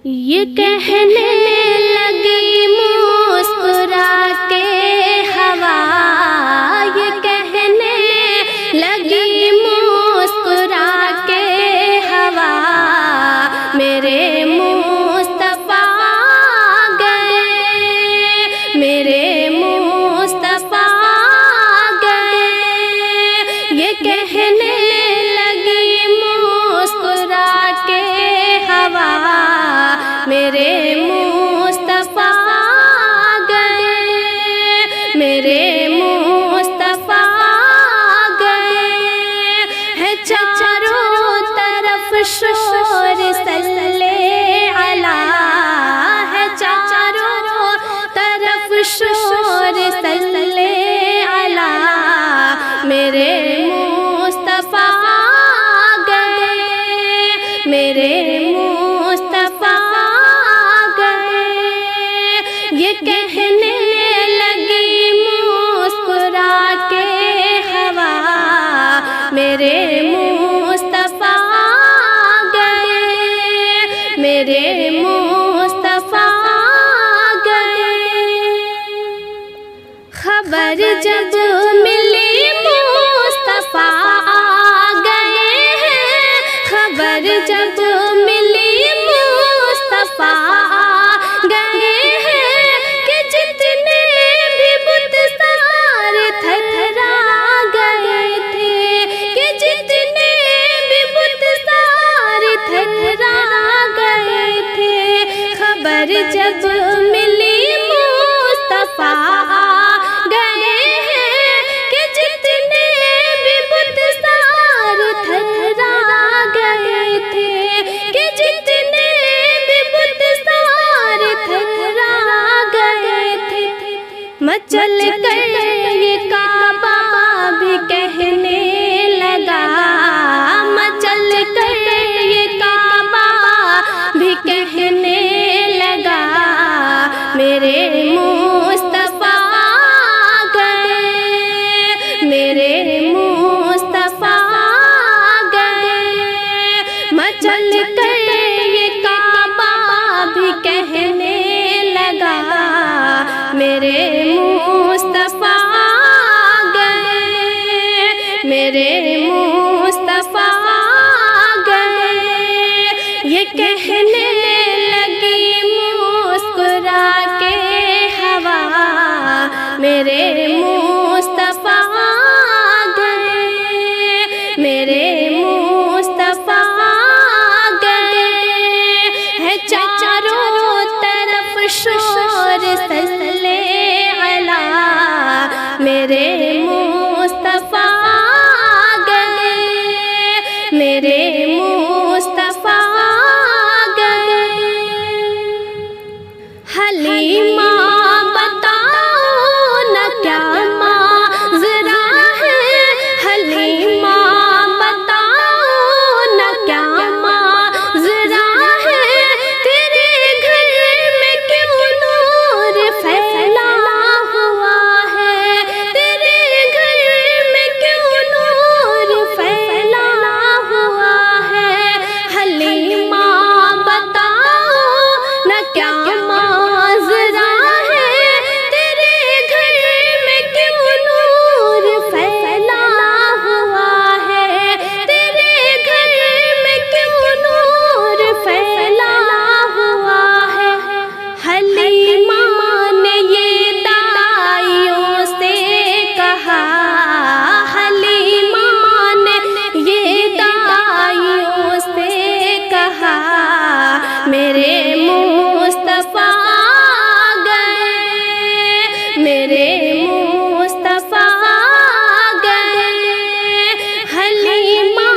یہ کہنے لگی مسکرا کے ہوا، یہ کہنے لگی مسکرا کے ہوا، میرے مصطفیٰ گئے، میرے مصطفیٰ گئے، یہ کہنے لگی مسکرا کے ہوا، میرے مصطفیٰ گئے، میرے مصطفیٰ گئے، ہے چاروں طرف شور صلی علی، ہے چاروں طرف شور صلی علی، میرے مصطفیٰ گئے، میرے مصطفیٰ گئے، یہ کہنے لگی مسکرا کے ہوا، میرے مصطفیٰ گئے، میرے مصطفیٰ گئے، خبر جب ملی مصطفیٰ گئے ہیں، خبر جب ملی مصطفیٰ گئے ہیں، کہ جتنے بھی بت سارے تھرا گئے تھے، کہ جتنے بھی بت سارے تھرا گئے تھے، خبر جب ملی مصطفیٰ گئے ہیں، کہ جتنے بھی بت سارے تھرا گئے تھے، کہ جتنے بھی بت سارے تھرا گئے تھے، مچل کر یہ کعبہ بھی کہنے لگا، مچل کر یہ کعبہ بھی کہنے لگا، میرے مصطفیٰ گئے، میرے مصطفیٰ گئے، مچل کر یہ کعبہ بھی کہنے لگا، میرے مصطفیٰ گئے، میرے مصطفیٰ گئے، یہ کہنے لگی مسکرا کے ہوا، میرے مصطفیٰ گئے، میرے مصطفیٰ گئے، ہے چاروں طرف شور صلی علی، میرے مصطفیٰ گئے، میرے مصطفیٰ گئے، حلیمہ بتاؤ نہ کیا معذرا ہے، حلیمہ بتاؤ نہ کیا معذرا ہے، تیرے گھر میں کیوں نور پھیلا ہوا ہے، تیرے گھر میں کیوں نور پھیلا ہوا ہے، حلیمہ بتاؤ نہ کیا معذرا ہے، تیرے گھر میں کیوں نور پھیلا ہوا ہے، تیرے گھر میں کیوں نور پھیلا ہوا ہے، حلیمہ نے یہ دائیوں سے کہا، حلیمہ نے یہ دائیوں سے کہا، میرے مصطفیٰ گئے، میرے مصطفیٰ گئے، حلیمہ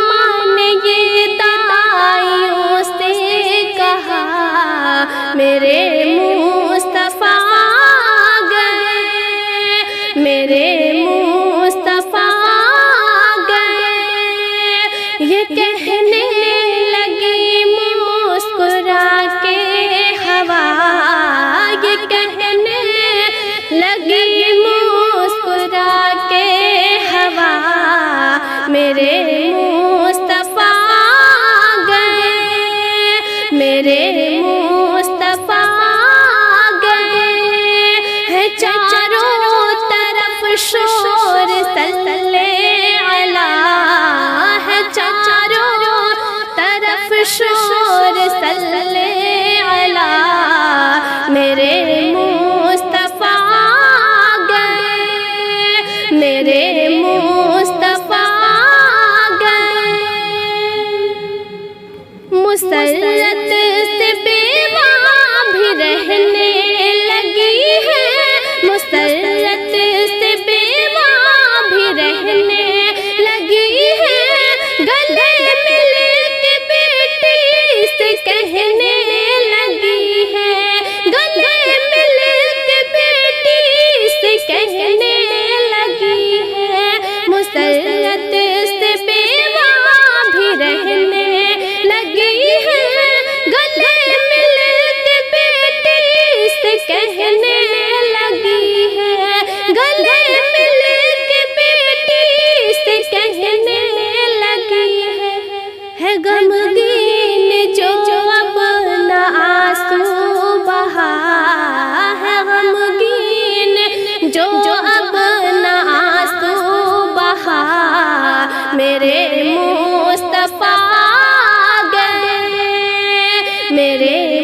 نے یہ دائیوں سے کہا، میرے مصطفیٰ گئے، میرے مصطفیٰ گئے، یہ کہنے لگی مسکرا کے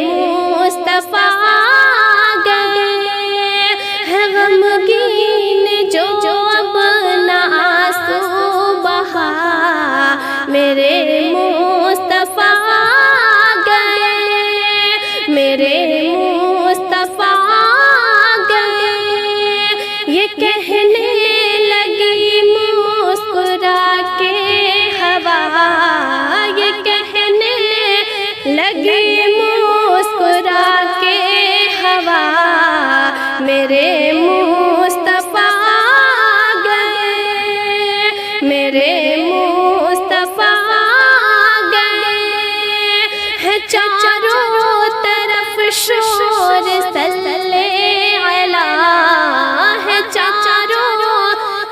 مصطفیٰ گئے ہیں غمگین جو اب نہ آنسو بہا، میرے مصطفیٰ گئے، میرے مصطفیٰ گئے، یہ کہنے لگی مسکرا کے ہوا، یہ کہنے لگی مسکرا کے ہوا، میرے مصطفیٰ گئے، میرے مصطفیٰ گئے ہیں چاروں طرف شور صلی علیہ ہے، چاروں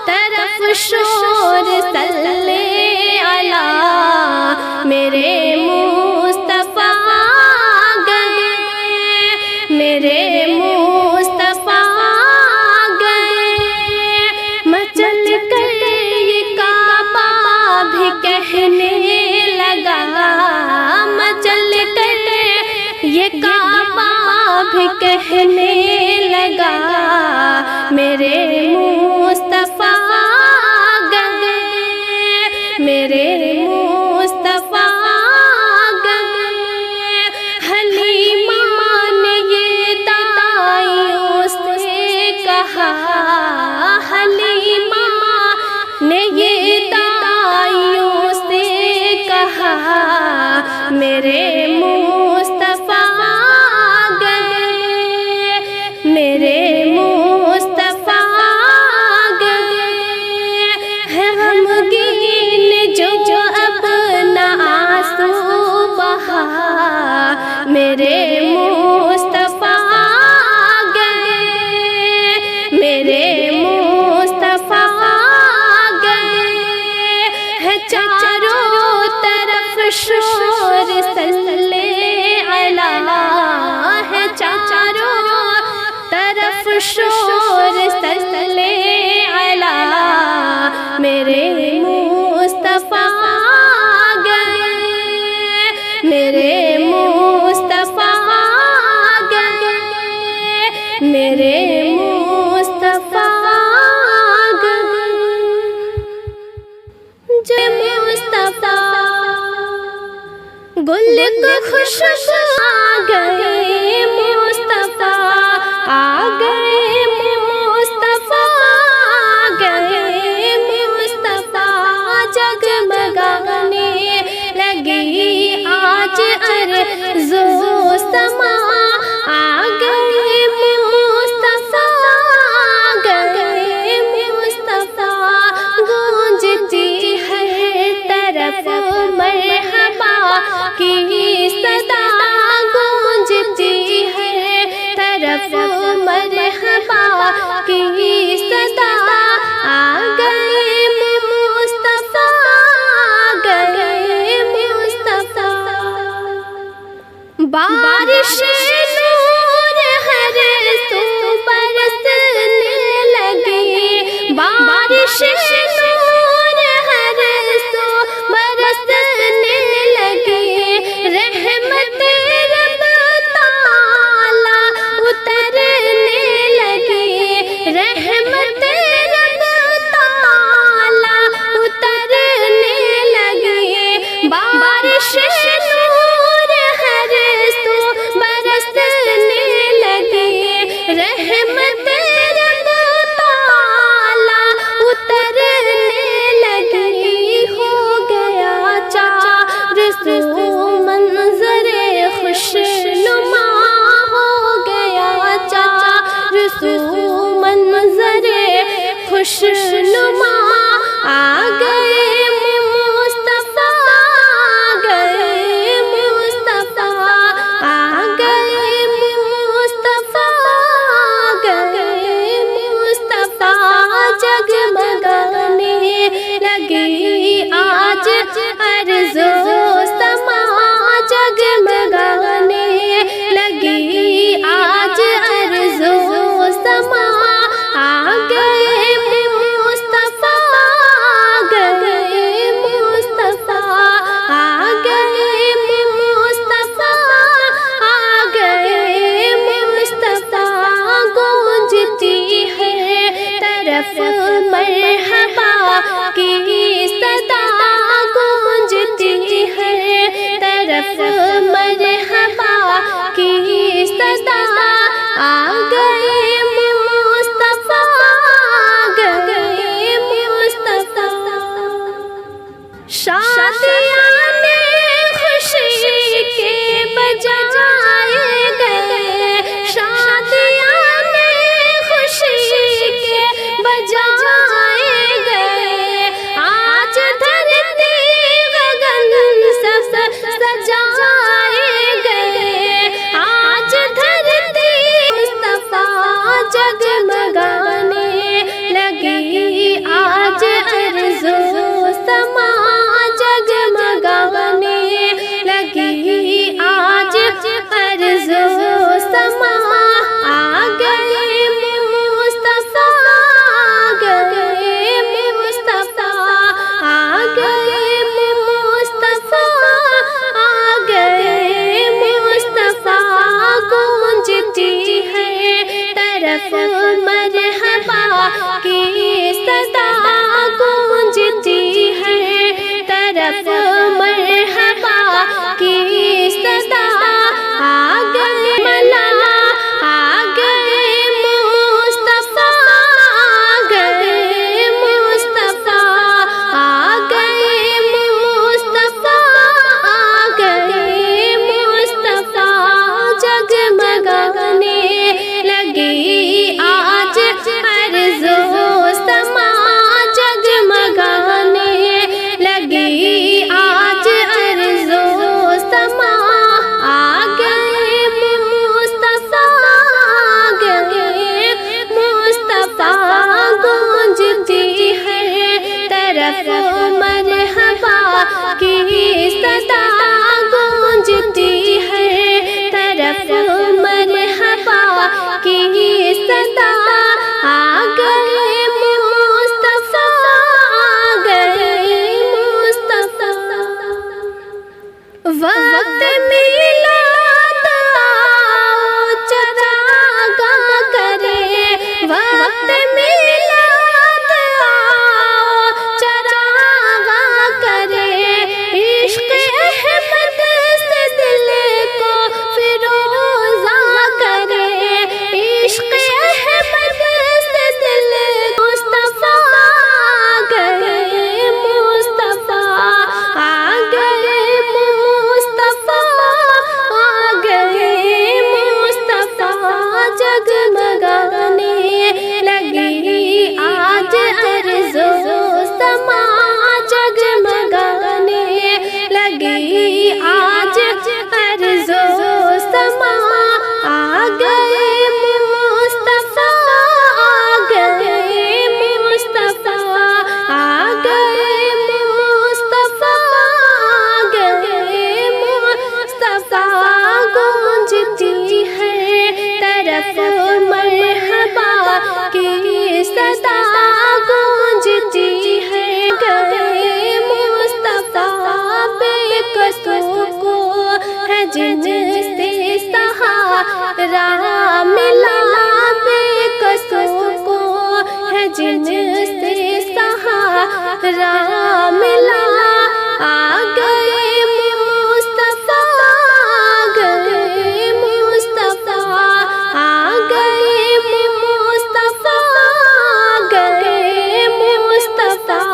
طرف شور صلی علیہ، میرے مصطفیٰ گئے، میرے مصطفیٰ گئے، مچل کر یہ کعبہ بھی کہنے لگا، مچل کر یہ کعبہ بھی کہنے لگا، میرے مصطفیٰ گئے، میرے مصطفیٰ گئے، حلیمہ نے یہ دعائیوں سے کہا، حلیمہ نے یہ دعائیوں سے کہا، میرے مصطفیٰ گئے، میرے مصطفیٰ گئے ہیں غمگین جو اب نہ آنسو بہا، میرے مصطفیٰ گئے، میرے مصطفیٰ گئے ہیں چاروں طرف شور صلی علیہ ہے، چاروں طرف شور صلی علیہ، میرے مصطفیٰ گئے، میرے مصطفیٰ گئے، میرے مصطفیٰ گئے، جو مصطفیٰ گل کو خوشبو آ گئے، مصطفیٰ آ گئے، مصطفیٰ آ گئے، مصطفیٰ جگمگانے لگی آج ارض و سما، آ گئے مصطفیٰ آ گئے، مصطفیٰ گونجتی ہر طرف مرحبا کی صدا، گونجتی ہر طرف مرحبا کی صدا، آ گئے مصطفیٰ آ گئے، مصطفیٰ بارش نور ہر سو برسنے لگی، بارش نور ہر سو برسنے لگی، رحمت رب تعالی اترنے لگی، رحمت طرف مرحبا کی صدا گونجتی ہے، طرف مرحبا کی صدا آ گئے مولا، آ گئے مصطفیٰ، آ گئے مصطفیٰ، آ گئے مصطفیٰ، آ گئے مصطفیٰ، جگمگانے لگی آج ارض و سما، جگمگانے لگی آج ارض و سما، آ گئے مصطفیٰ، آ گئے مصطفیٰ، گونجتی ہے طرف مرحبا کی صدا گونجتی ہے، طرف مرحبا کی صدا آ گئے مصطفیٰ، آ گئے مصطفیٰ، وقت میلاد آؤ چراغاں کرے، وقت میلاد آؤ چراغاں کرے، عشق احمد سے دل کو فروزاں کرے، عشق احمد سے دل مصطفیٰ، آ گئے مصطفیٰ، آ گئے مصطفیٰ، آ گئے مصطفیٰ، جگمگانے لگی آج ارض و سما، جگمگانے لگی آج ارض و سما، آ گئے مصطفیٰ، آ گئے مصطفیٰ، آ گئے مصطفیٰ، آ گئے مصطفیٰ، گونجتی ہے طرف مرحبا کی صدا گونجتی ہے، گئے مصطفیٰ، بے قصوں کو ہے جن سے سہارا ملا، بے قصوں کو ہے جن سے سہارا ملا، آ گئے مصطفیٰ، آ گئے مصطفیٰ، آ گئے مصطفیٰ، آ گئے مصطفیٰ،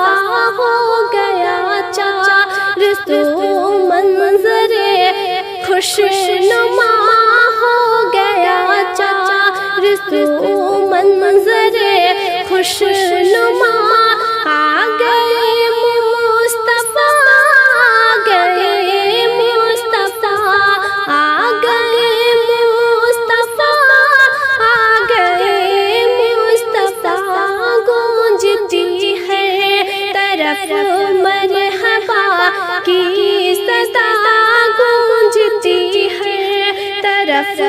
ہو گیا چار سو منظر خوش نما، ہو گیا چار سو منظر خوش نما، آ گئے مصطفیٰ، آ گئے مصطفیٰ، آ گئے مصطفیٰ، آ گئے مصطفیٰ، گونجتی ہے طرف مرحبا کی صدا گونجتی ہے طرف